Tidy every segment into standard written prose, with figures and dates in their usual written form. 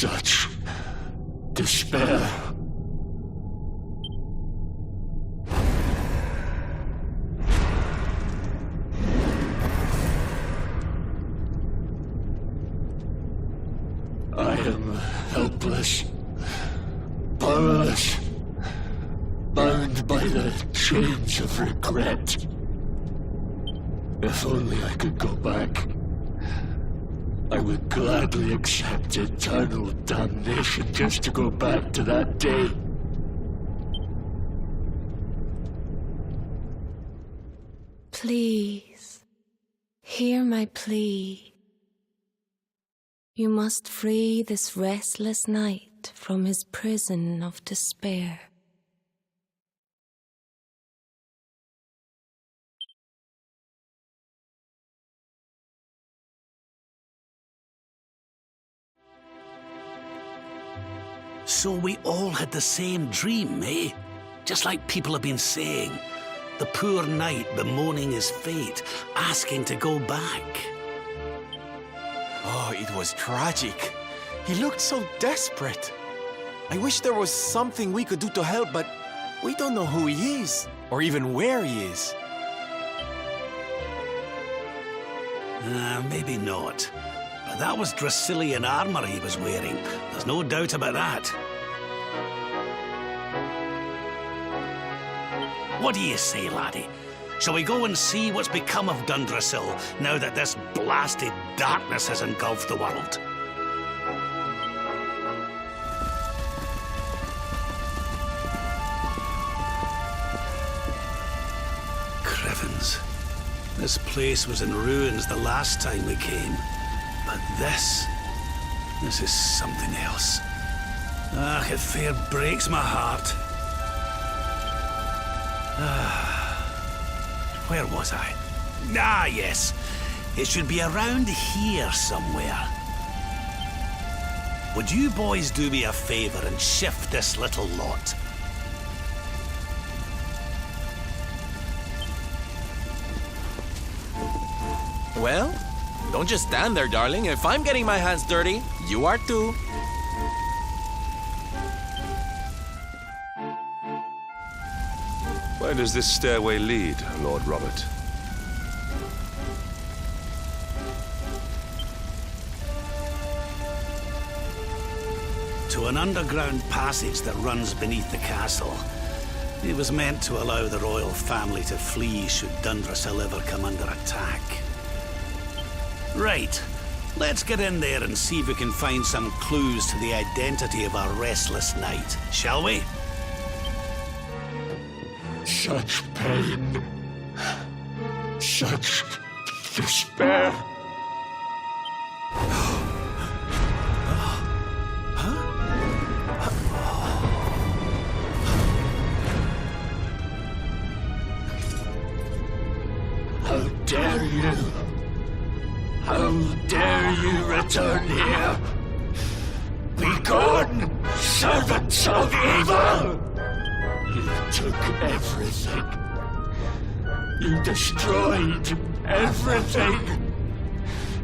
Such despair. I am helpless, powerless, bound by the chains of regret. If only I could go back, I would gladly accept eternal damnation just to go back to that day. Please, hear my plea. You must free this restless knight from his prison of despair. So we all had the same dream, eh? Just like people have been saying. The poor knight bemoaning his fate, asking to go back. Oh, it was tragic. He looked so desperate. I wish there was something we could do to help, but we don't know who he is, or even where he is. Maybe not. But that was Dracilian armor he was wearing. There's no doubt about that. What do you say, laddie? Shall we go and see what's become of Dundrasil now that this blasted darkness has engulfed the world? Crivens. This place was in ruins the last time we came. But this is something else. Ah, it fair breaks my heart. Where was I? Ah, yes. It should be around here somewhere. Would you boys do me a favor and shift this little lot? Well, don't just stand there, darling. If I'm getting my hands dirty, you are too. Where does this stairway lead, Lord Robert? To an underground passage that runs beneath the castle. It was meant to allow the royal family to flee should Dundrasil ever come under attack. Right. Let's get in there and see if we can find some clues to the identity of our Restless Knight, shall we? Such pain. Such despair. How dare you? How dare you return here? Begone, servants of evil! You took everything. You destroyed everything.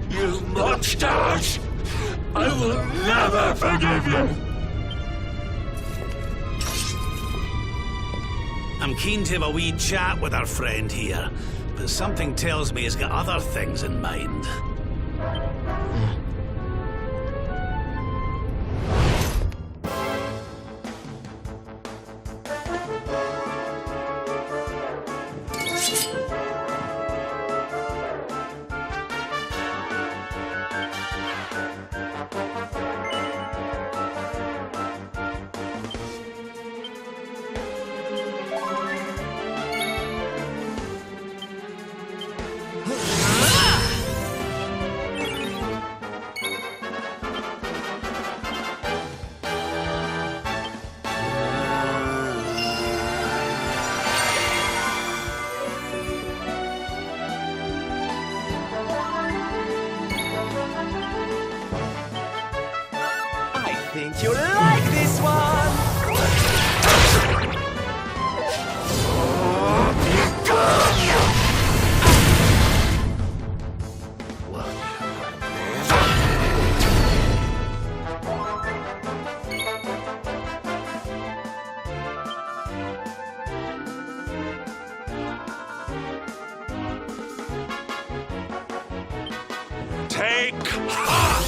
You monsters! I will never forgive you! I'm keen to have a wee chat with our friend here, but something tells me he's got other things in mind. Think you like this one? Take heart!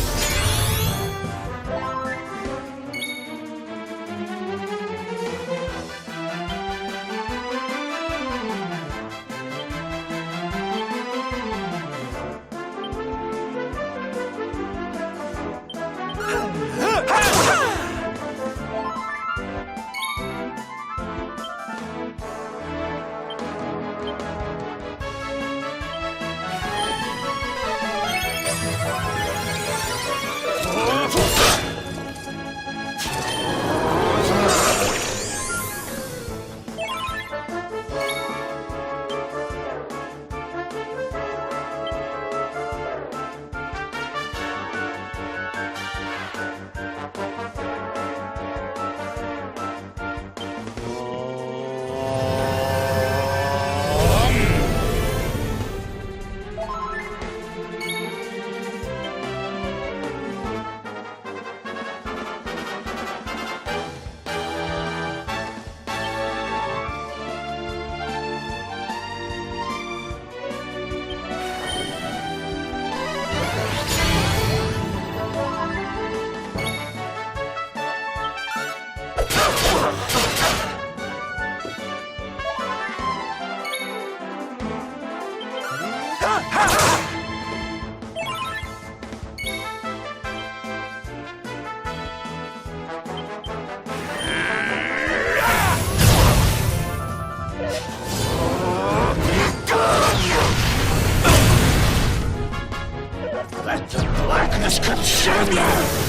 Let the blackness consume you!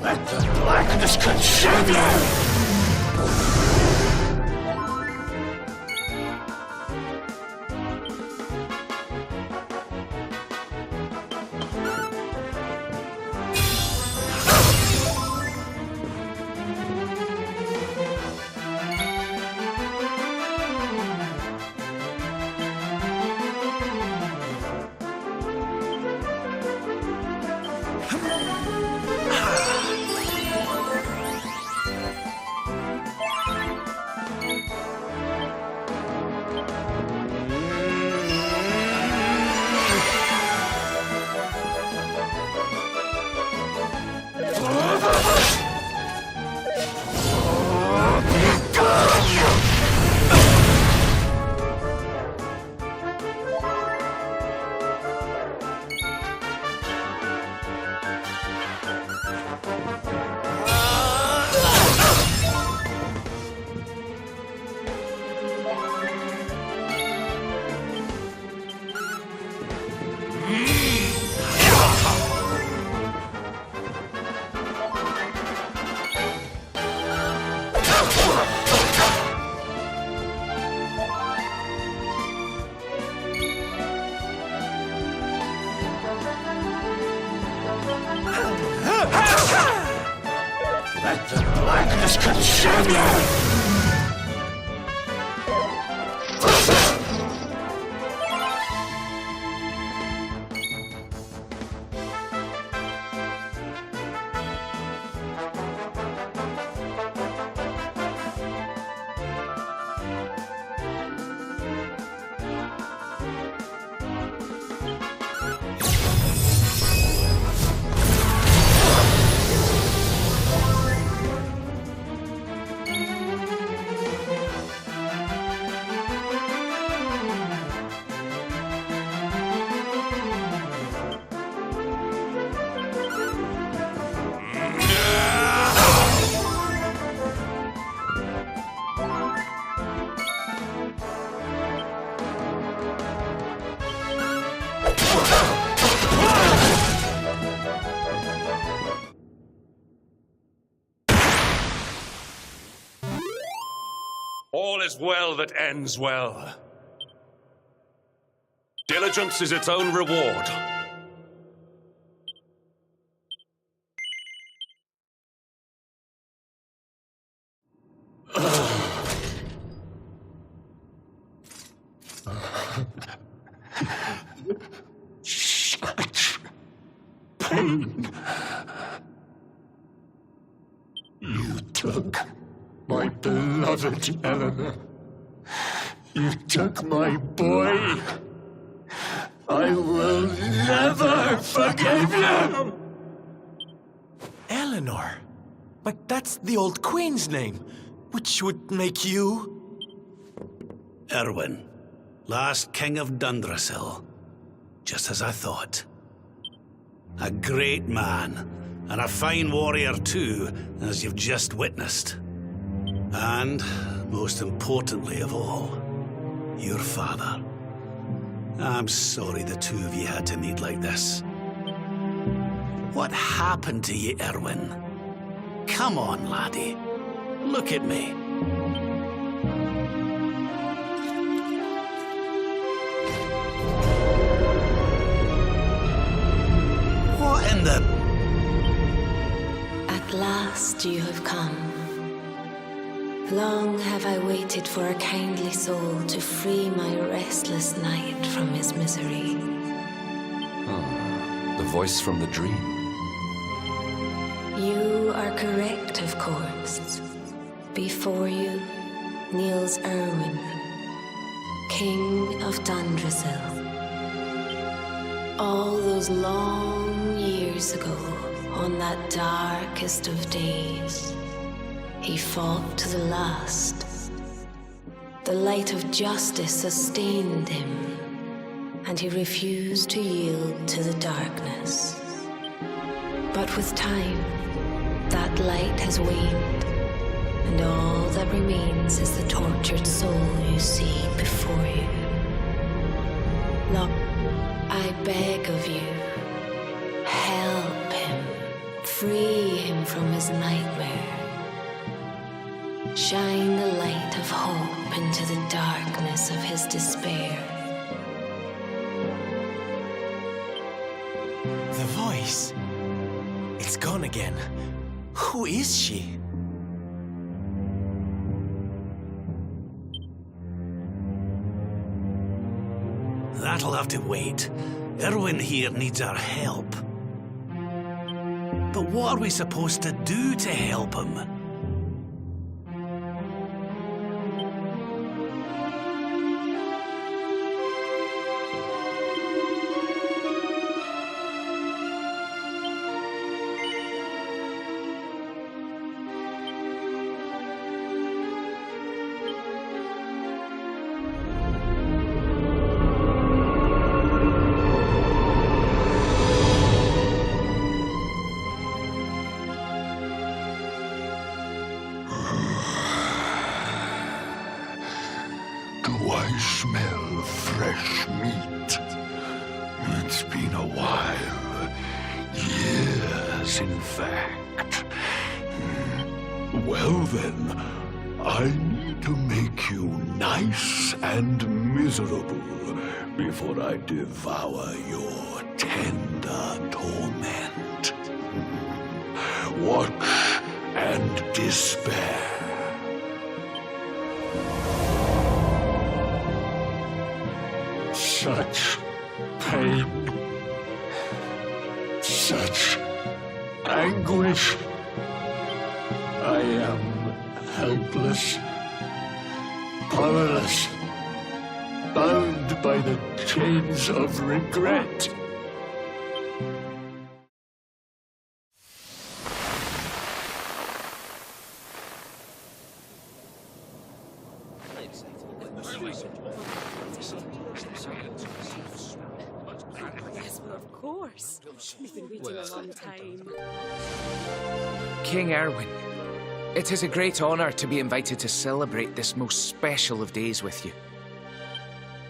Let the blackness consume you! Let the blackness consume you! All is well that ends well. Diligence is its own reward. Such pain. You took my beloved Eleanor. You took my boy. I will never forgive you! Eleanor? But that's the old queen's name, which would make you... Erwin, last king of Dundrasil. Just as I thought. A great man, and a fine warrior too, as you've just witnessed. And, most importantly of all, your father. I'm sorry the two of you had to meet like this. What happened to you, Erwin? Come on, laddie. Look at me. What in the... At last you have come. Long have I waited for a kindly soul to free my restless knight from his misery. The voice from the dream. You are correct, of course. Before you kneels Erwin, King of Dundrasil. All those long years ago, on that darkest of days, he fought to the last. The light of justice sustained him, and he refused to yield to the darkness. But with time, that light has waned, and all that remains is the tortured soul you see before you. Lord, I beg of you, help him, free him from his nightmare. Shine the light of hope into the darkness of his despair. The voice. It's gone again. Who is she? That'll have to wait. Erwin here needs our help. But what are we supposed to do to help him? Do I smell fresh meat? It's been a while. Years, in fact. Well then, I need to make you nice and miserable before I devour your tender torment. Watch and despair. Such pain, such anguish. I am helpless, powerless, bound by the chains of regret. Yes, well, of course. We've been waiting a long time. King Erwin, it is a great honor to be invited to celebrate this most special of days with you.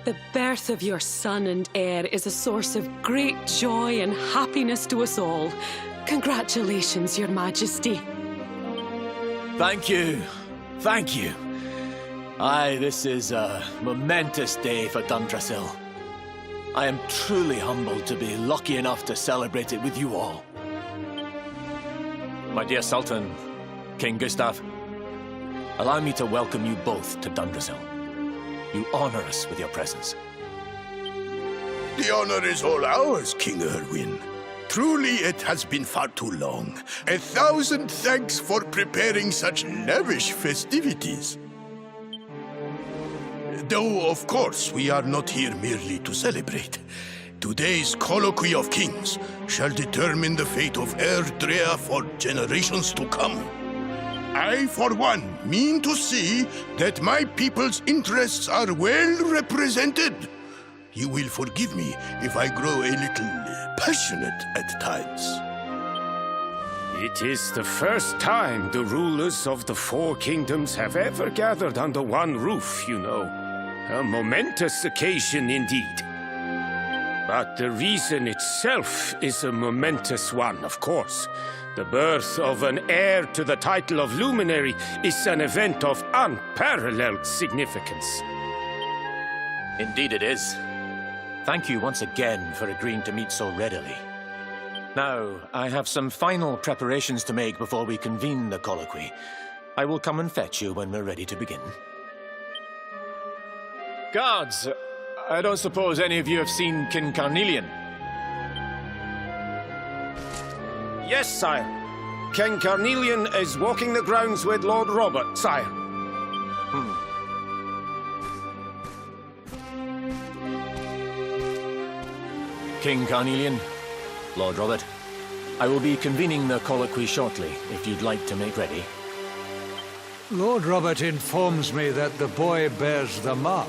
The birth of your son and heir is a source of great joy and happiness to us all. Congratulations, Your Majesty. Thank you. Thank you. Aye, this is a momentous day for Dundrasil. I am truly humbled to be lucky enough to celebrate it with you all. My dear Sultan, King Gustav, allow me to welcome you both to Dundrasil. You honor us with your presence. The honor is all ours, King Erwin. Truly, it has been far too long. 1,000 thanks for preparing such lavish festivities. Though, of course, we are not here merely to celebrate. Today's colloquy of kings shall determine the fate of Erdrea for generations to come. I, for one, mean to see that my people's interests are well represented. You will forgive me if I grow a little passionate at times. It is the first time the rulers of the Four Kingdoms have ever gathered under one roof, you know. A momentous occasion indeed. But the reason itself is a momentous one, of course. The birth of an heir to the title of Luminary is an event of unparalleled significance. Indeed it is. Thank you once again for agreeing to meet so readily. Now, I have some final preparations to make before we convene the colloquy. I will come and fetch you when we're ready to begin. Guards, I don't suppose any of you have seen King Carnelian? Yes, sire. King Carnelian is walking the grounds with Lord Robert, sire. King Carnelian, Lord Robert, I will be convening the colloquy shortly, if you'd like to make ready. Lord Robert informs me that the boy bears the mark.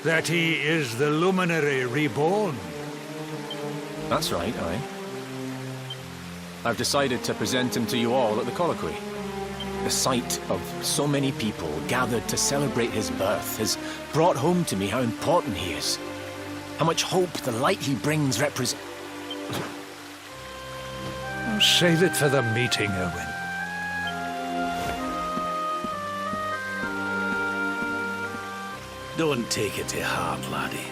That he is the Luminary reborn. That's right, aye. I've decided to present him to you all at the colloquy. The sight of so many people gathered to celebrate his birth has brought home to me how important he is. How much hope the light he brings represents. Save it for the meeting, Erwin. Don't take it to heart, laddie.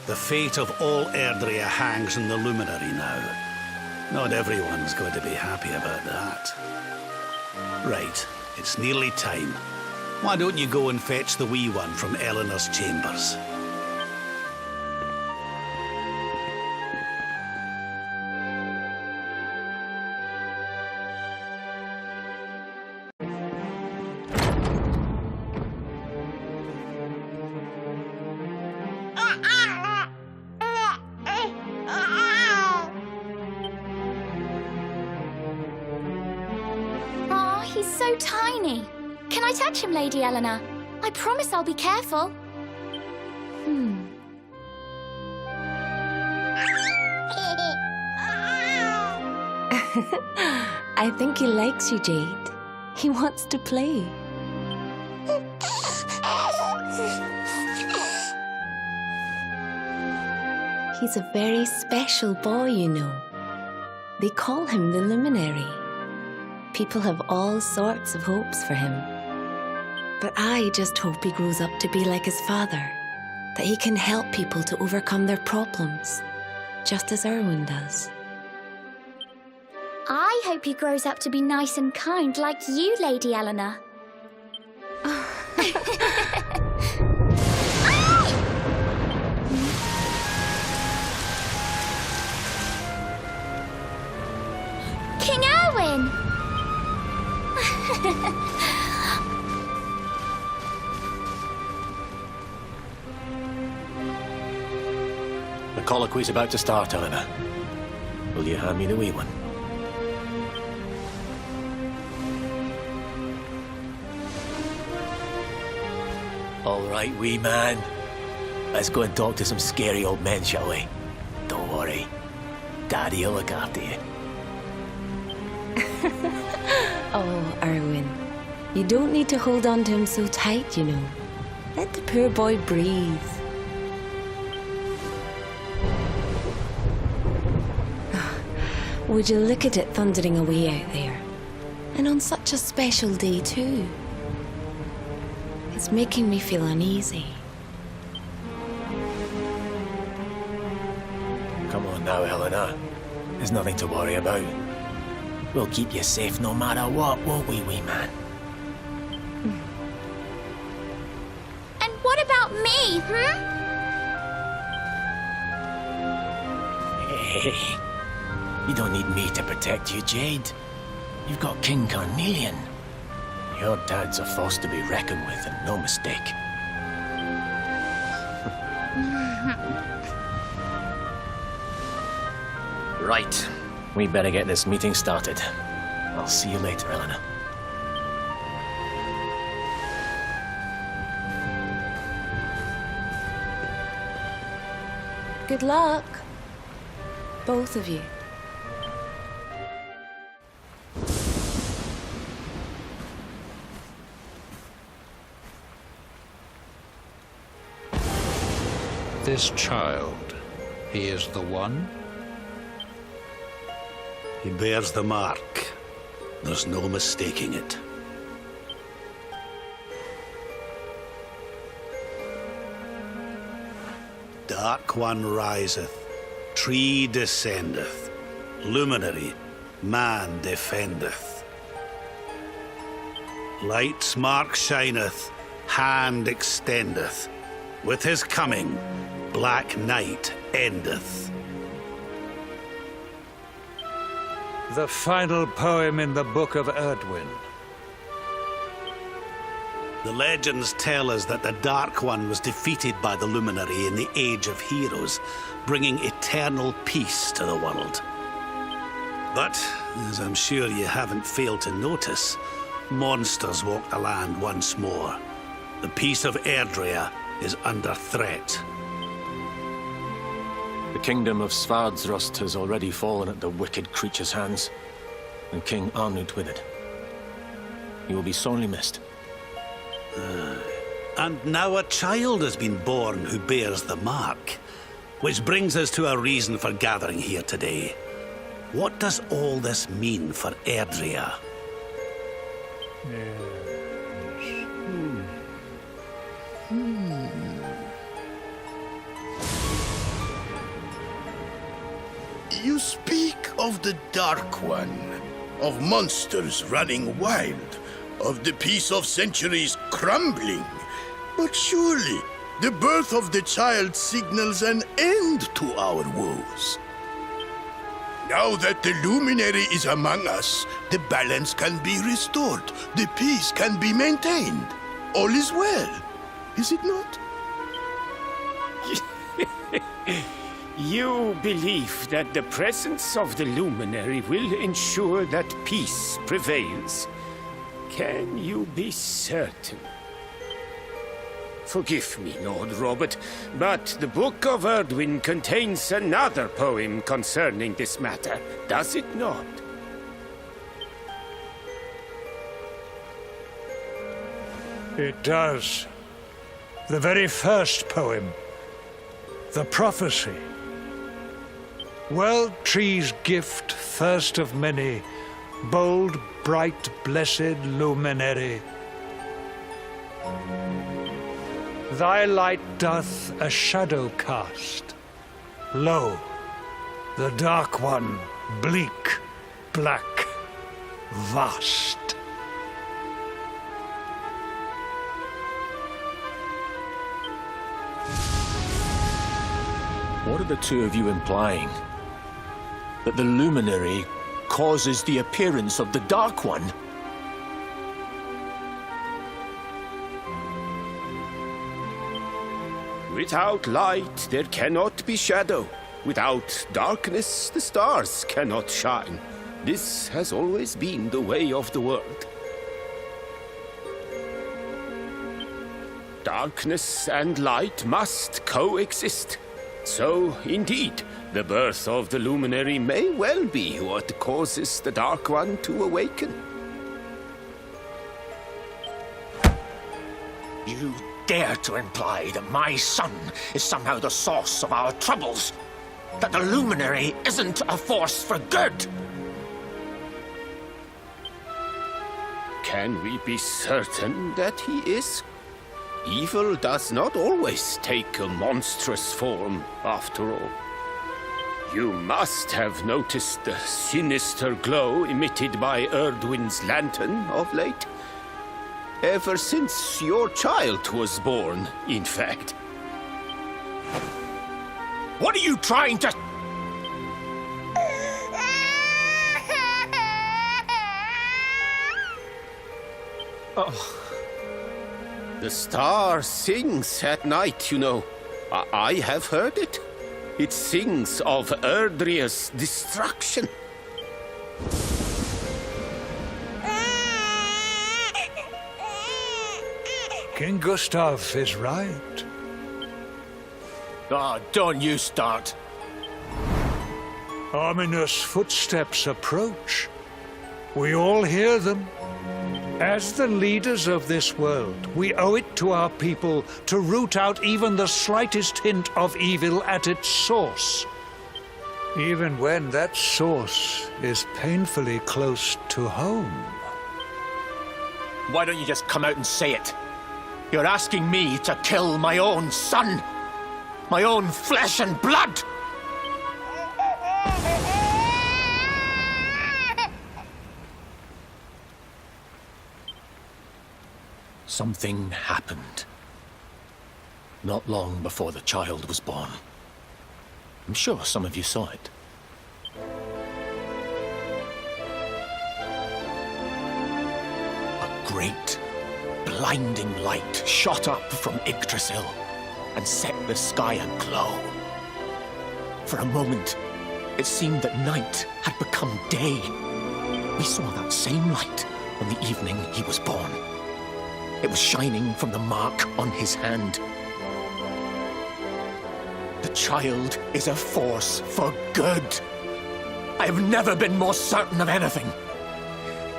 The fate of all Erdrea hangs in the Luminary now. Not everyone's going to be happy about that. Right, it's nearly time. Why don't you go and fetch the wee one from Eleanor's chambers? He's so tiny. Can I touch him, Lady Eleanor? I promise I'll be careful. I think he likes you, Jade. He wants to play. He's a very special boy, you know. They call him the Luminary. People have all sorts of hopes for him. But I just hope he grows up to be like his father, that he can help people to overcome their problems, just as Erwin does. I hope he grows up to be nice and kind like you, Lady Eleanor. King Erwin! The colloquy's about to start, Eleanor. Will you hand me the wee one? All right, wee man. Let's go and talk to some scary old men, shall we? Don't worry. Daddy'll look after you. Oh, Erwin, you don't need to hold on to him so tight, you know. Let the poor boy breathe. Would you look at it thundering away out there? And on such a special day, too. It's making me feel uneasy. Come on now, Helena. There's nothing to worry about. We'll keep you safe no matter what, won't we, wee man? And what about me, Hey, you don't need me to protect you, Jade. You've got King Carnelian. Your dad's a force to be reckoned with, and no mistake. Right. We better get this meeting started. I'll see you later, Helena. Good luck. Both of you. This child, he is the one? He bears the mark. There's no mistaking it. Dark One riseth, tree descendeth, luminary, man defendeth. Light's mark shineth, hand extendeth. With his coming, black night endeth. The final poem in the Book of Erdwin. The legends tell us that the Dark One was defeated by the Luminary in the Age of Heroes, bringing eternal peace to the world. But, as I'm sure you haven't failed to notice, monsters walk the land once more. The peace of Erdrea is under threat. The kingdom of Svardsrust has already fallen at the wicked creature's hands, and King Arnud with it. He will be sorely missed. And now a child has been born who bears the mark. Which brings us to a reason for gathering here today. What does all this mean for Erdrea? You speak of the Dark One, of monsters running wild, of the peace of centuries crumbling. But surely, the birth of the child signals an end to our woes. Now that the Luminary is among us, the balance can be restored, the peace can be maintained. All is well, is it not? You believe that the presence of the Luminary will ensure that peace prevails. Can you be certain? Forgive me, Lord Robert, but the Book of Erdwin contains another poem concerning this matter, does it not? It does. The very first poem. The prophecy. Well, trees gift, first of many, bold, bright, blessed luminary. Thy light doth a shadow cast. Lo, the Dark One, bleak, black, vast. What are the two of you implying? That the Luminary causes the appearance of the Dark One? Without light, there cannot be shadow. Without darkness, the stars cannot shine. This has always been the way of the world. Darkness and light must coexist. So, indeed, the birth of the Luminary may well be what causes the Dark One to awaken. You dare to imply that my son is somehow the source of our troubles? That the Luminary isn't a force for good? Can we be certain that he is? Evil does not always take a monstrous form, after all. You must have noticed the sinister glow emitted by Erdwin's lantern of late. Ever since your child was born, in fact. What are you trying to... Oh. The star sings at night, you know. I have heard it. It sings of Erdria's destruction. King Gustav is right. Oh, don't you start. Ominous footsteps approach. We all hear them. As the leaders of this world, we owe it to our people to root out even the slightest hint of evil at its source. Even when that source is painfully close to home. Why don't you just come out and say it? You're asking me to kill my own son. My own flesh and blood. Something happened. Not long before the child was born. I'm sure some of you saw it. A great, blinding light shot up from Yggdrasil and set the sky aglow. For a moment, it seemed that night had become day. We saw that same light on the evening he was born. It was shining from the mark on his hand. The child is a force for good. I have never been more certain of anything.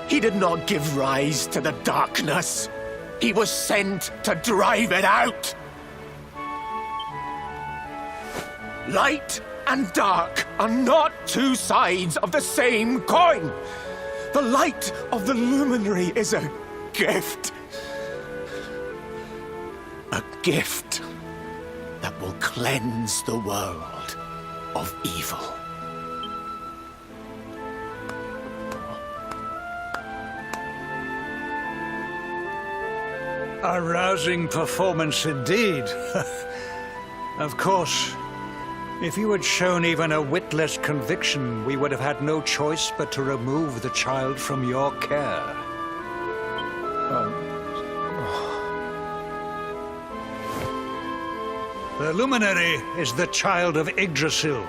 He did not give rise to the darkness. He was sent to drive it out. Light and dark are not two sides of the same coin. The light of the luminary is a gift. A gift that will cleanse the world of evil. A rousing performance indeed. Of course, if you had shown even a whit less conviction, we would have had no choice but to remove the child from your care. The luminary is the child of Yggdrasil.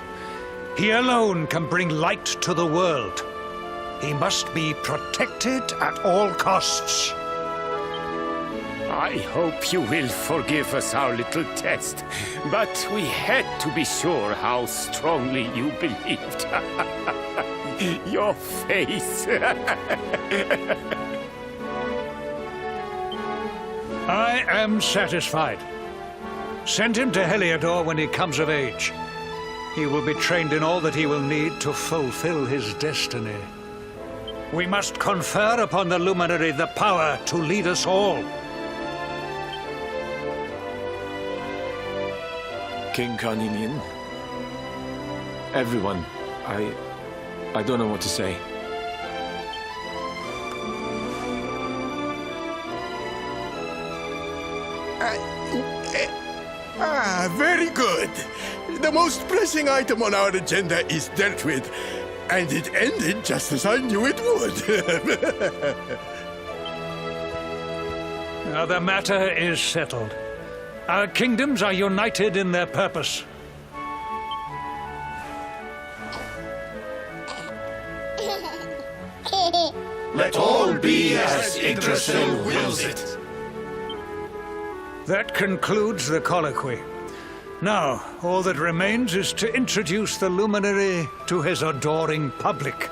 He alone can bring light to the world. He must be protected at all costs. I hope you will forgive us our little test, but we had to be sure how strongly you believed. Your face. I am satisfied. Send him to Heliodor when he comes of age. He will be trained in all that he will need to fulfill his destiny. We must confer upon the luminary the power to lead us all. King Carnelian, everyone, I don't know what to say. Very good. The most pressing item on our agenda is dealt with, and it ended just as I knew it would. Now the matter is settled. Our kingdoms are united in their purpose. Let all be as Yggdrasil wills it. That concludes the colloquy. Now, all that remains is to introduce the luminary to his adoring public.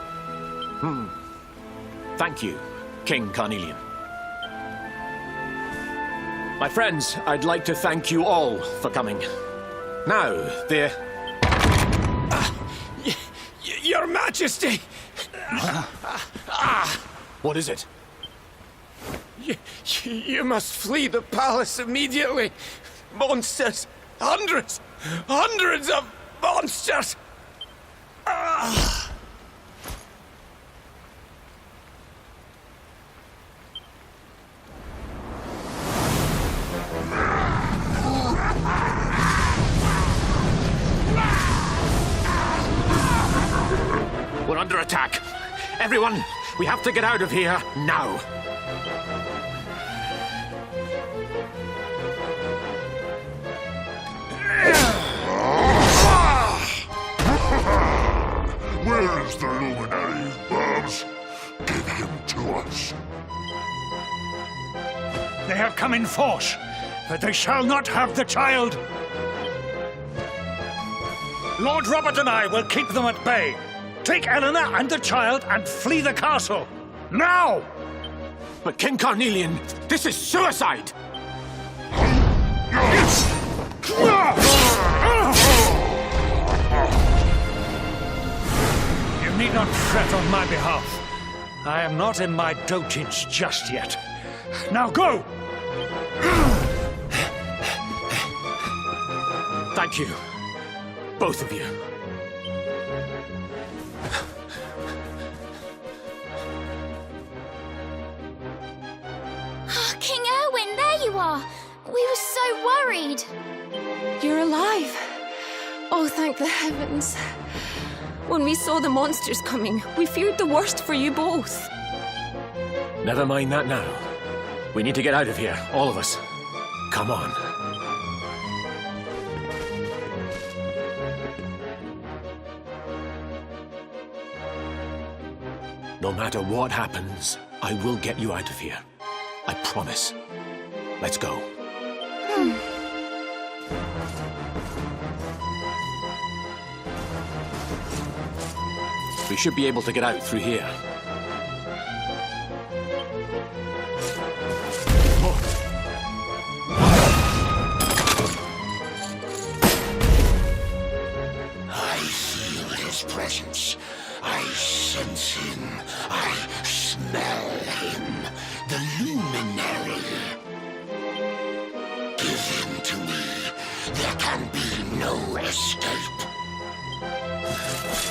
Thank you, King Carnelian. My friends, I'd like to thank you all for coming. Now, Your Majesty! What is it? You must flee the palace immediately. Monsters! Hundreds! Hundreds of monsters! We're under attack. Everyone, we have to get out of here now. Where is the luminary, Babs? Give him to us. They have come in force, but they shall not have the child. Lord Robert and I will keep them at bay. Take Eleanor and the child and flee the castle. Now! But King Carnelian, this is suicide! You need not fret on my behalf. I am not in my dotage just yet. Now go! Thank you. Both of you. King Erwin, there you are. We were so worried. You're alive. Oh, thank the heavens. When we saw the monsters coming, we feared the worst for you both. Never mind that now. We need to get out of here, all of us. Come on. No matter what happens, I will get you out of here. I promise. Let's go. We should be able to get out through here. I feel his presence. I sense him. I smell him. The luminary. Give him to me. There can be no escape.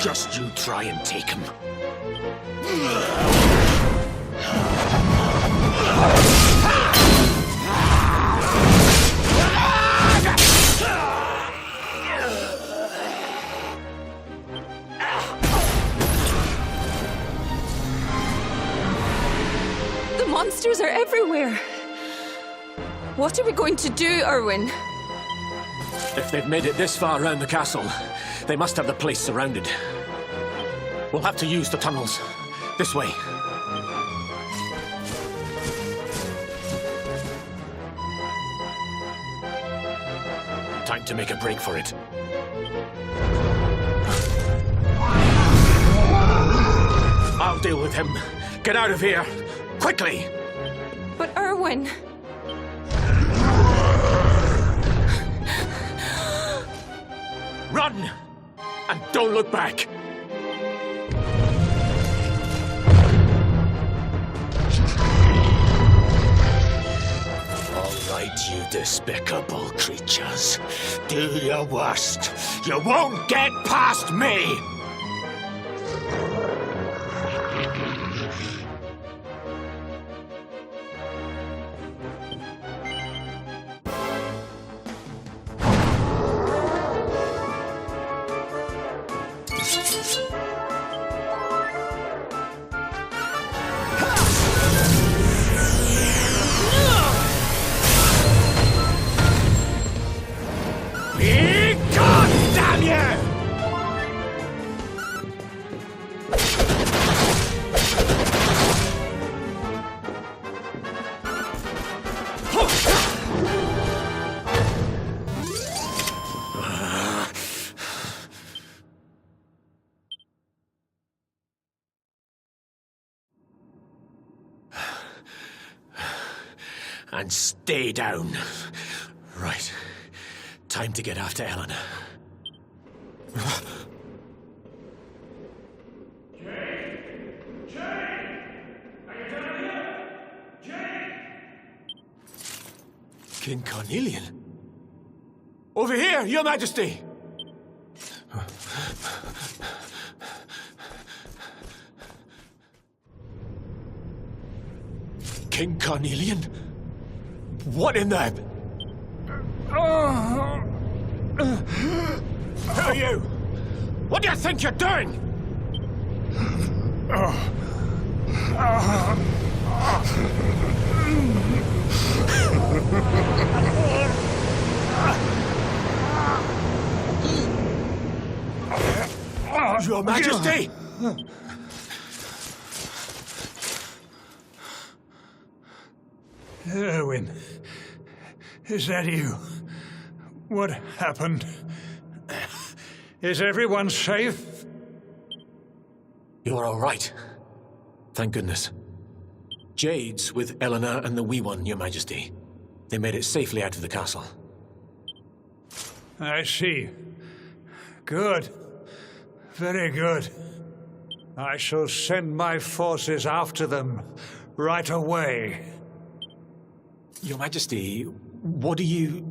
Just you try and take him. The monsters are everywhere. What are we going to do, Erwin? If they've made it this far around the castle, they must have the place surrounded. We'll have to use the tunnels. This way. Time to make a break for it. I'll deal with him. Get out of here. Quickly! But Erwin... Run! And don't look back! All right, you despicable creatures. Do your worst. You won't get past me! And stay down. Right. Time to get after Eleanor. Jane! Jane! Are you down here? Jane! Carnelian? Over here, Your Majesty! King Carnelian? What in the... Who are you? What do you think you're doing? Your Majesty! Erwin, is that you? What happened? Is everyone safe? You're all right. Thank goodness. Jade's with Eleanor and the Wee One, Your Majesty. They made it safely out of the castle. I see. Good. Very good. I shall send my forces after them right away. Your Majesty, what do you...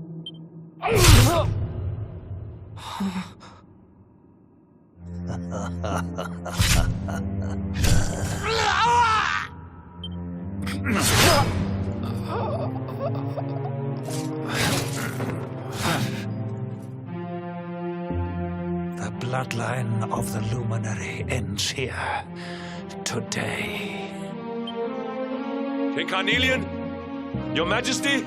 The bloodline of the Luminary ends here today. King Carnelian? Your Majesty?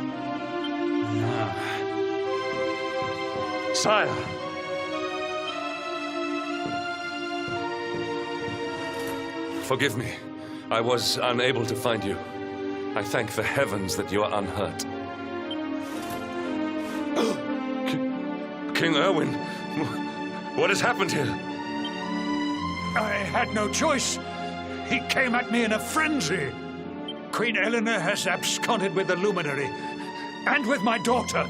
Sire. Forgive me. I was unable to find you. I thank the heavens that you are unhurt. King Erwin, what has happened here? I had no choice. He came at me in a frenzy. Queen Eleanor has absconded with the Luminary, and with my daughter.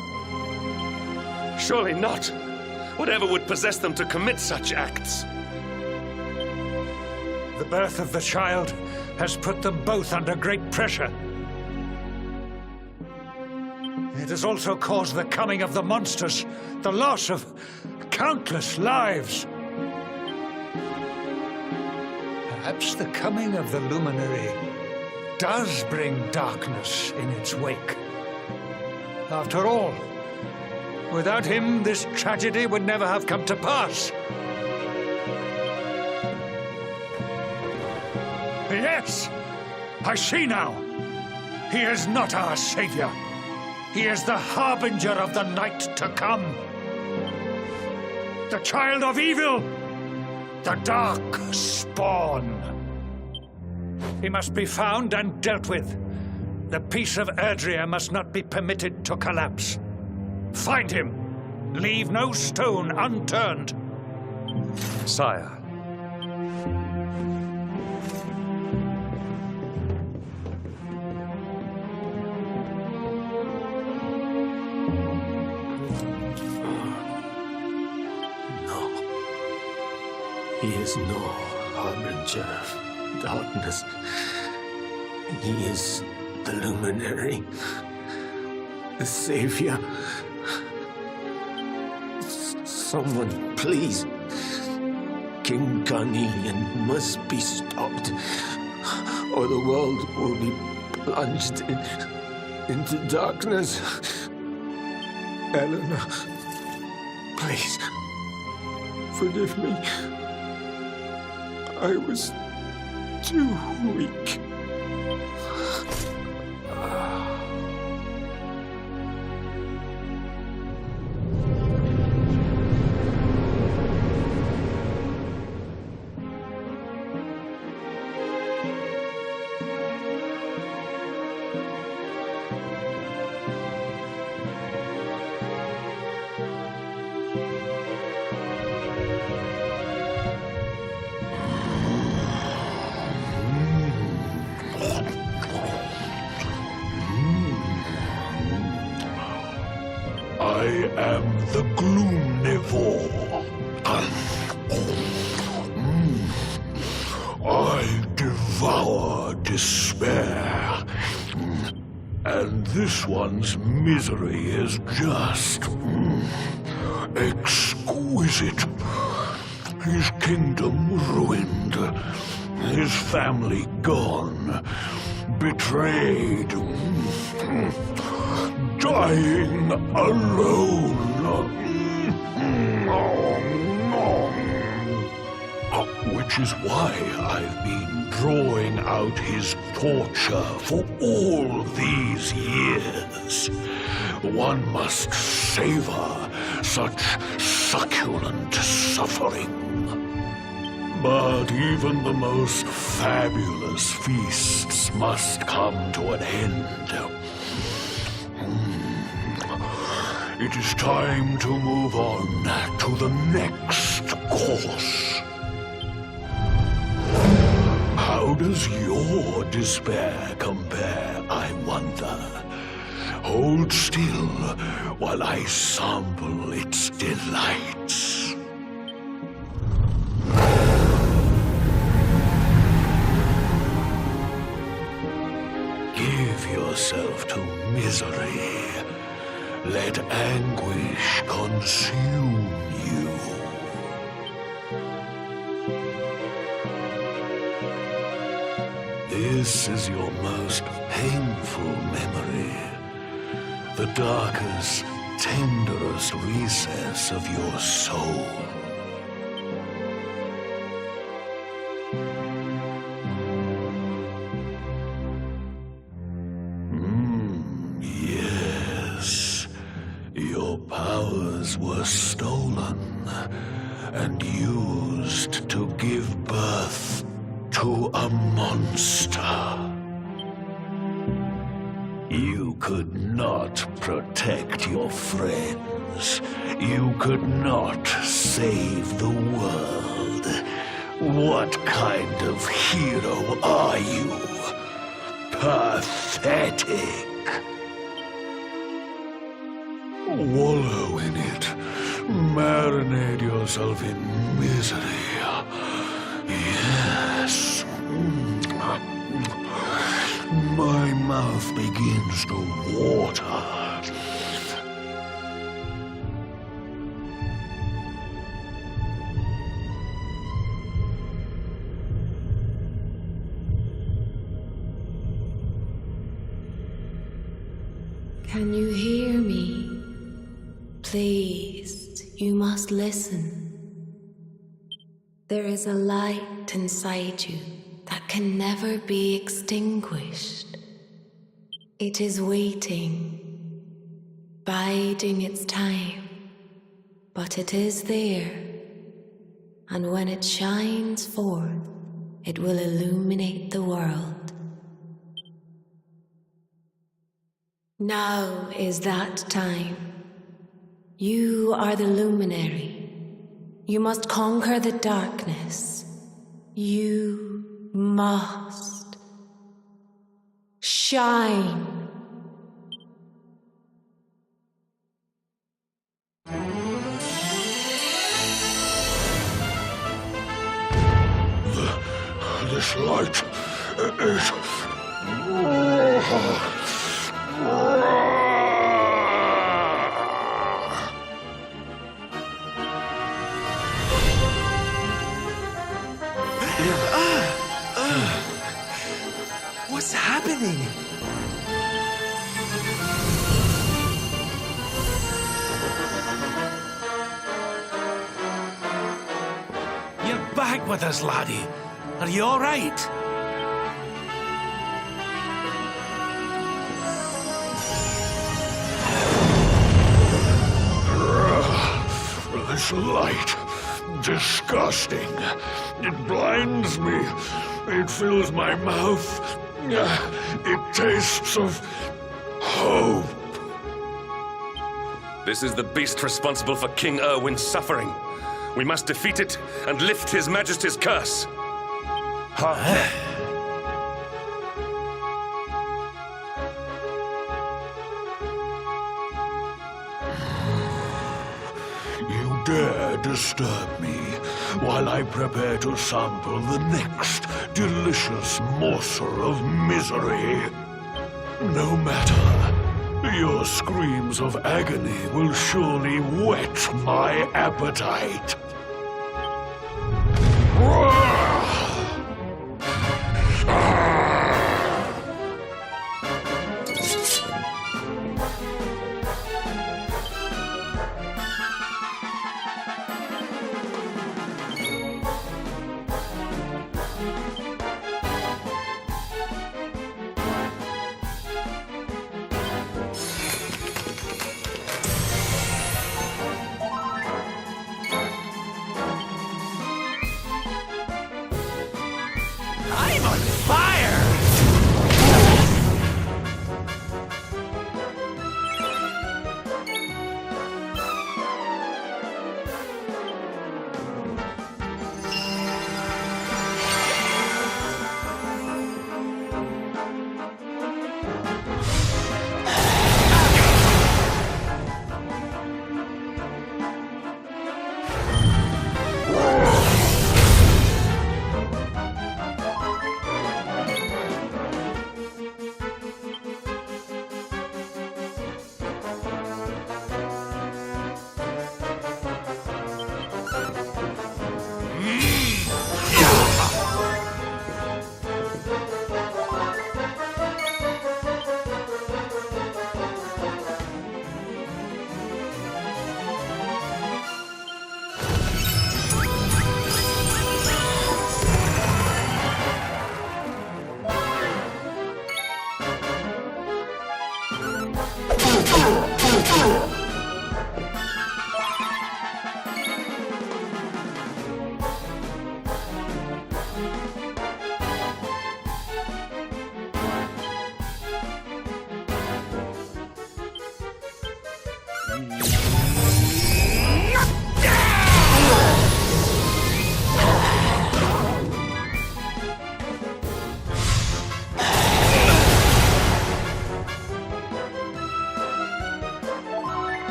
Surely not. Whatever would possess them to commit such acts? The birth of the child has put them both under great pressure. It has also caused the coming of the monsters, the loss of countless lives. Perhaps the coming of the Luminary does bring darkness in its wake. After all, without him, this tragedy would never have come to pass. Yes, I see now. He is not our savior. He is the harbinger of the night to come. The child of evil, the dark spawn. He must be found and dealt with. The peace of Erdrea must not be permitted to collapse. Find him. Leave no stone unturned. Sire. He is no harbinger of darkness. He is the Luminary, the Savior. Someone, please. King Carnelian must be stopped, or the world will be plunged into darkness. Eleanor, please, forgive me. I was too weak. I am the Gloomnivore. I devour despair. And this one's misery is just exquisite. His kingdom ruined, his family gone, betrayed, dying alone. Which is why I've been drawing out his torture for all these years. One must savor such succulent suffering. But even the most fabulous feasts must come to an end. It is time to move on to the next course. How does your despair compare, I wonder? Hold still while I sample its delights. Give yourself to misery. Let anguish consume you. This is your most painful memory. The darkest, tenderest recess of your soul. Yes. Your powers were stolen and used to give birth to a monster. You could not protect your friends. You could not save the world. What kind of hero are you? Pathetic. Wallow in it. Marinate yourself in misery. Yes. My mouth begins to water. Can you hear me? Please, you must listen. There is a light inside you that can never be extinguished. It is waiting, biding its time, but it is there, and when it shines forth, it will illuminate the world. Now is that time. You are the luminary. You must conquer the darkness. You must shine. This light is... What's happening? You're back with us, laddie. Are you all right? This light, disgusting. It blinds me. It fills my mouth. It tastes of hope. This is the beast responsible for King Erwin's suffering. We must defeat it and lift His Majesty's curse. You dare disturb me while I prepare to sample the next delicious morsel of misery. No matter. Your screams of agony will surely whet my appetite. I'm on fire!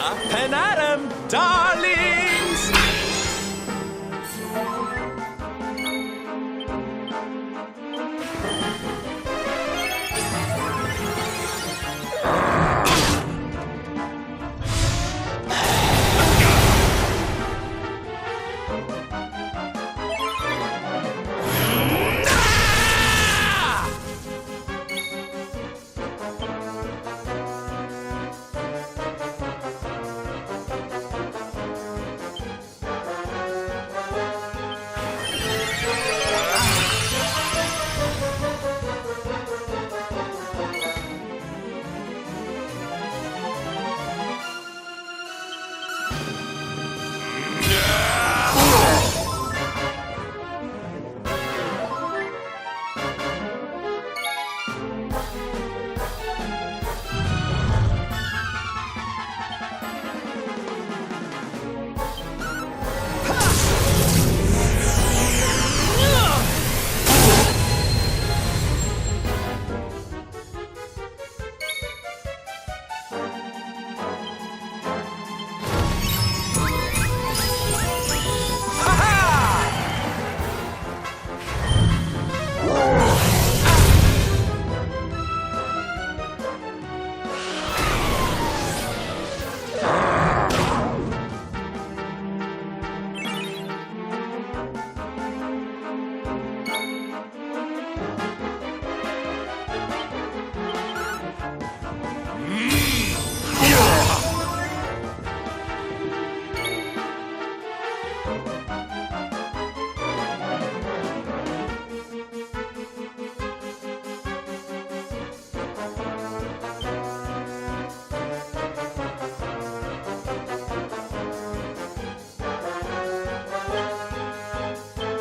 Up and at 'em, darlings!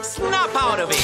Snap out of it!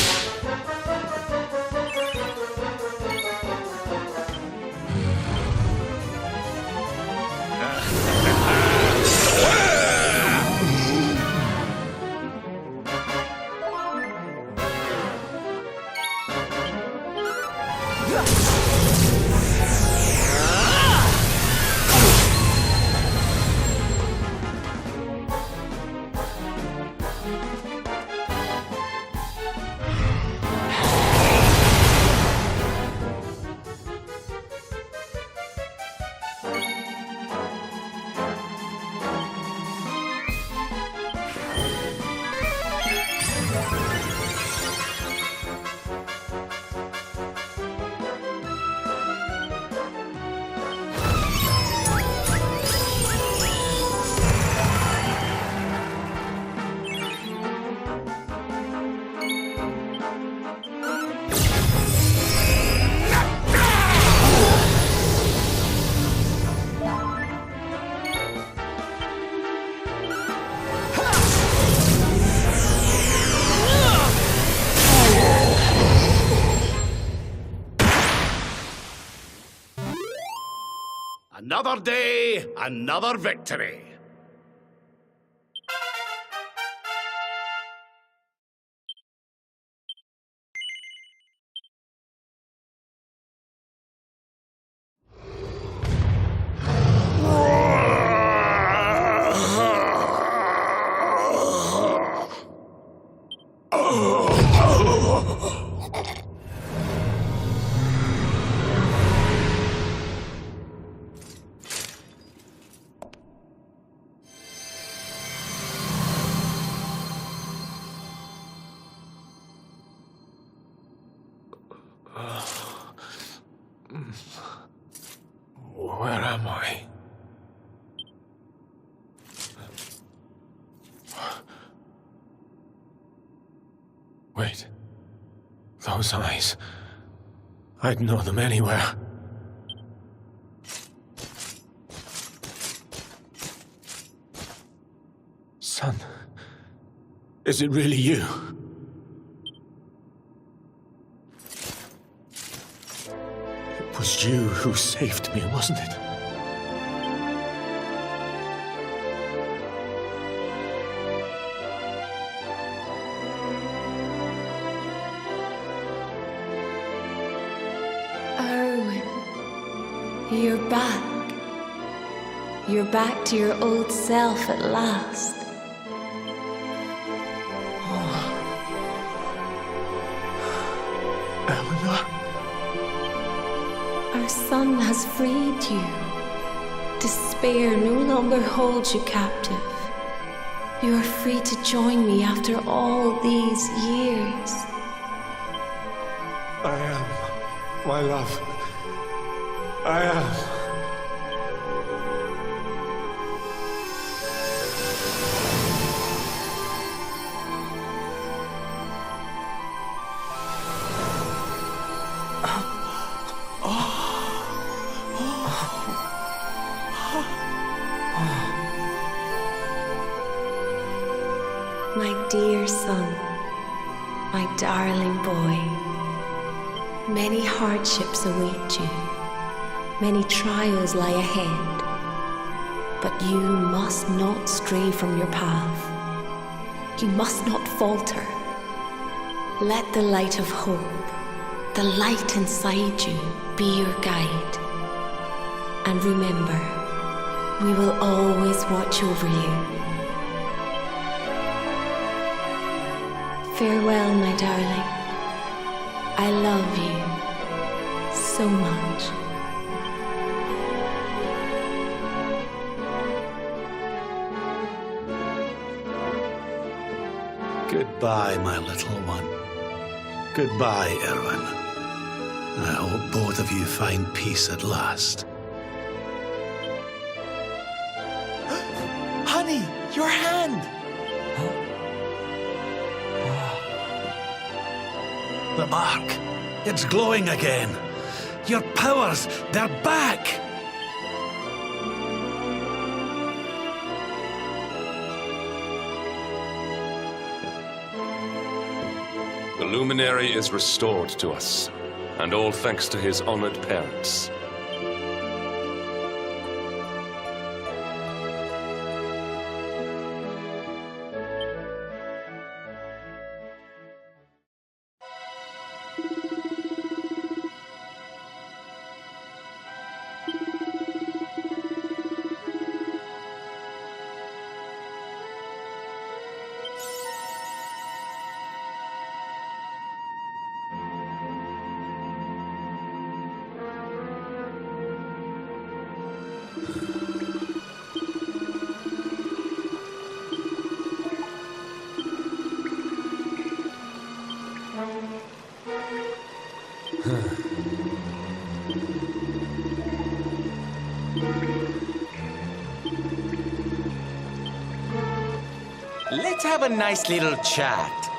Another day, another victory. Where am I? Wait. Those eyes. I'd know them anywhere. Son, is it really you? It was you who saved me, wasn't it? You're back. You're back to your old self at last. Eleanor? Our son has freed you. Despair no longer holds you captive. You are free to join me after all these years. I am, my love. I am. My dear son, my darling boy, many hardships await you, many trials lie ahead, but you must not stray from your path. You must not falter. Let the light of hope, the light inside you, be your guide. And remember, we will always watch over you. Farewell, my darling. I love you so much. Goodbye, my little one. Goodbye, Erwin. I hope both of you find peace at last. Honey, your hand! The mark. It's glowing again. Your powers, they're back! The luminary is restored to us, and all thanks to his honored parents. Let's have a nice little chat.